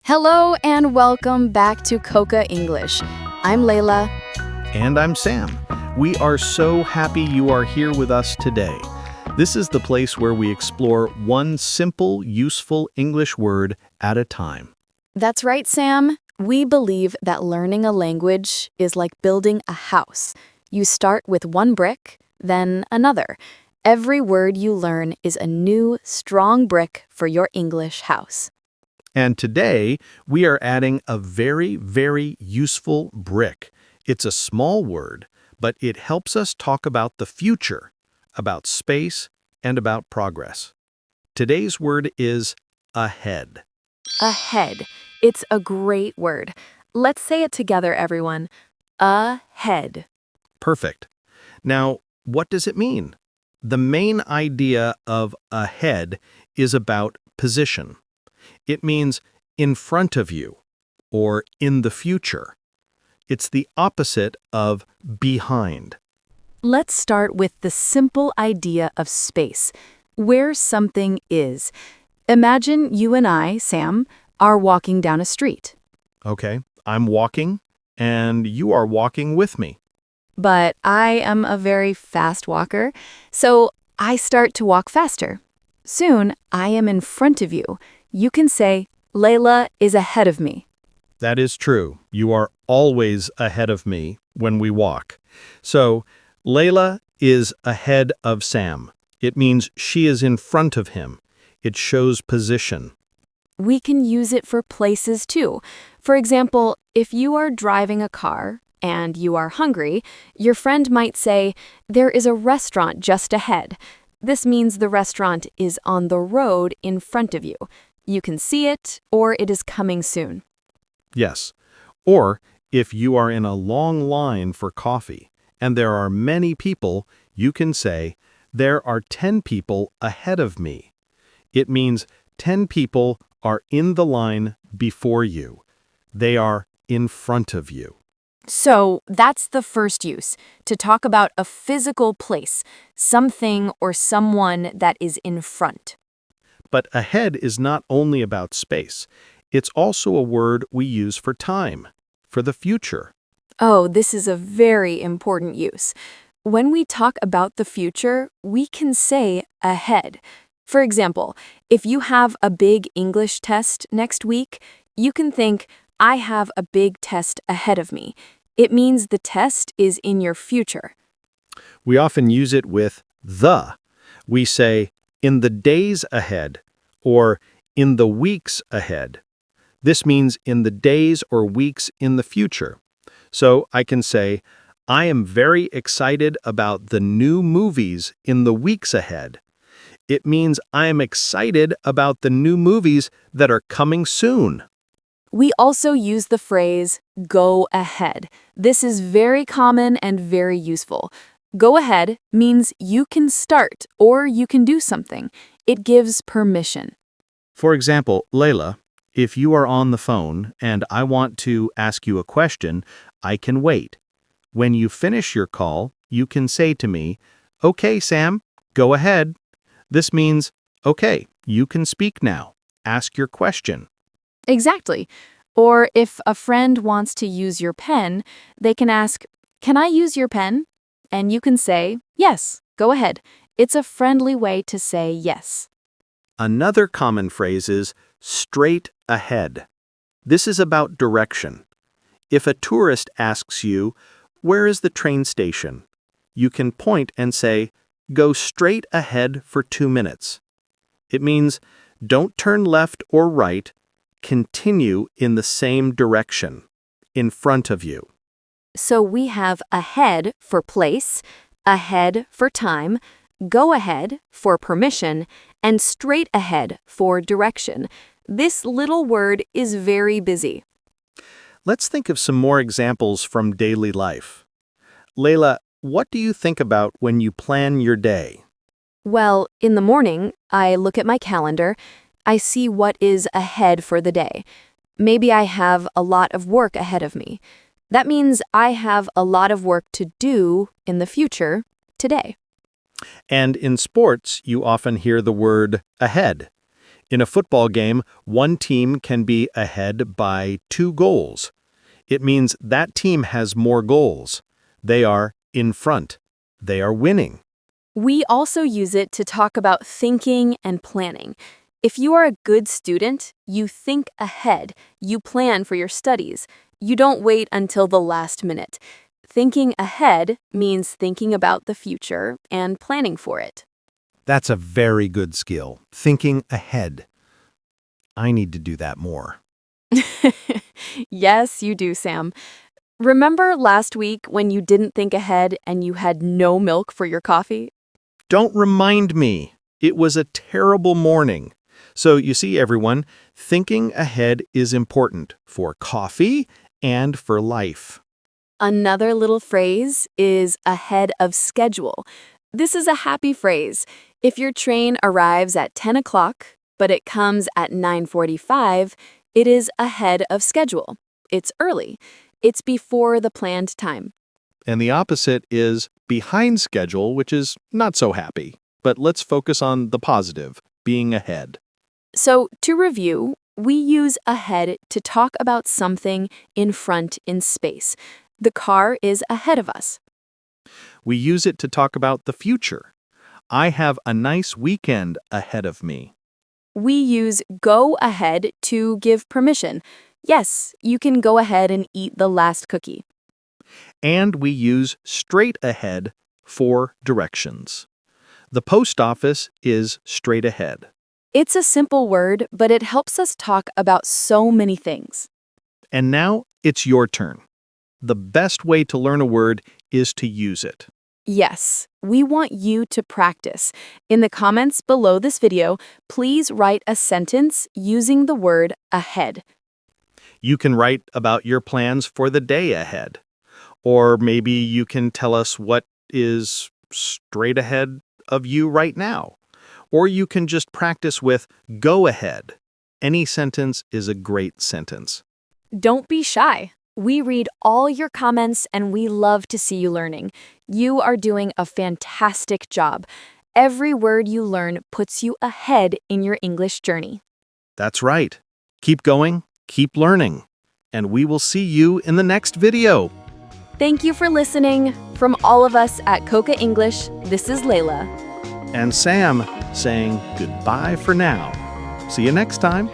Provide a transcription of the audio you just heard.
Hello and welcome back to Coca English. I'm Layla. And I'm Sam. We are so happy you are here with us today. This is the place where we explore one simple, useful English word at a time. That's right, Sam. We believe that learning a language is like building a house. You start with one brick, then another. Every word you learn is a new, strong brick for your English house. And today, we are adding a very, very useful brick. It's a small word, but it helps us talk about the future, about space, and about progress. Today's word is ahead. Ahead. It's a great word. Let's say it together, everyone. Ahead. Perfect. Now, what does it mean? The main idea of ahead is about position. It means in front of you or in the future. It's the opposite of behind. Let's start with the simple idea of space, where something is. Imagine you and I, Sam, are walking down a street. Okay, I'm walking, and you are walking with me. But I am a very fast walker, so I start to walk faster. Soon, I am in front of you. You can say, Layla is ahead of me. That is true. You are always ahead of me when we walk. So, Layla is ahead of Sam. It means she is in front of him. It shows position. We can use it for places too. For example, if you are driving a car and you are hungry, your friend might say, there is a restaurant just ahead. This means the restaurant is on the road in front of you. You can see it, or it is coming soon. Yes. Or, if you are in a long line for coffee and there are many people, you can say, there are 10 people ahead of me. It means 10 people are in the line before you. They are in front of you. So that's the first use, to talk about a physical place, something or someone that is in front. But ahead is not only about space. It's also a word we use for time, for the future. Oh, this is a very important use. When we talk about the future, we can say ahead. For example, if you have a big English test next week, you can think, I have a big test ahead of me. It means the test is in your future. We often use it with the. We say, in the days ahead, or in the weeks ahead. This means in the days or weeks in the future. So I can say, I am very excited about the new movies in the weeks ahead. It means I am excited about the new movies that are coming soon. We also use the phrase, go ahead. This is very common and very useful. Go ahead means you can start or you can do something. It gives permission. For example, Layla, if you are on the phone and I want to ask you a question, I can wait. When you finish your call, you can say to me, okay, Sam, go ahead. This means, okay, you can speak now. Ask your question. Exactly. Or if a friend wants to use your pen, they can ask, can I use your pen? And you can say, yes, go ahead. It's a friendly way to say yes. Another common phrase is straight ahead. This is about direction. If a tourist asks you, where is the train station? You can point and say, go straight ahead for 2 minutes. It means don't turn left or right, continue in the same direction, in front of you. So we have ahead for place, ahead for time, go ahead for permission, and straight ahead for direction. This little word is very busy. Let's think of some more examples from daily life. Layla, what do you think about when you plan your day? Well, in the morning, I look at my calendar. I see what is ahead for the day. Maybe I have a lot of work ahead of me. That means I have a lot of work to do in the future today. And in sports, you often hear the word ahead. In a football game, one team can be ahead by 2 goals. It means that team has more goals. They are in front. They are winning. We also use it to talk about thinking and planning. If you are a good student, you think ahead. You plan for your studies. You don't wait until the last minute. Thinking ahead means thinking about the future and planning for it. That's a very good skill, thinking ahead. I need to do that more. Yes, you do, Sam. Remember last week when you didn't think ahead and you had no milk for your coffee? Don't remind me. It was a terrible morning. So you see, everyone, thinking ahead is important for coffee and for life. Another little phrase is ahead of schedule. This is a happy phrase. If your train arrives at 10 o'clock, but it comes at 9:45, it is ahead of schedule. It's early. It's before the planned time. And the opposite is behind schedule, which is not so happy. But let's focus on the positive, being ahead. So, to review, we use ahead to talk about something in front in space. The car is ahead of us. We use it to talk about the future. I have a nice weekend ahead of me. We use go ahead to give permission. Yes, you can go ahead and eat the last cookie. And we use straight ahead for directions. The post office is straight ahead. It's a simple word, but it helps us talk about so many things. And now it's your turn. The best way to learn a word is to use it. Yes, we want you to practice. In the comments below this video, please write a sentence using the word ahead. You can write about your plans for the day ahead. Or maybe you can tell us what is straight ahead of you right now. Or you can just practice with go ahead. Any sentence is a great sentence. Don't be shy. We read all your comments and we love to see you learning. You are doing a fantastic job. Every word you learn puts you ahead in your English journey. That's right. Keep going, keep learning, and we will see you in the next video. Thank you for listening. From all of us at Coca English, this is Layla. And Sam saying goodbye for now. See you next time.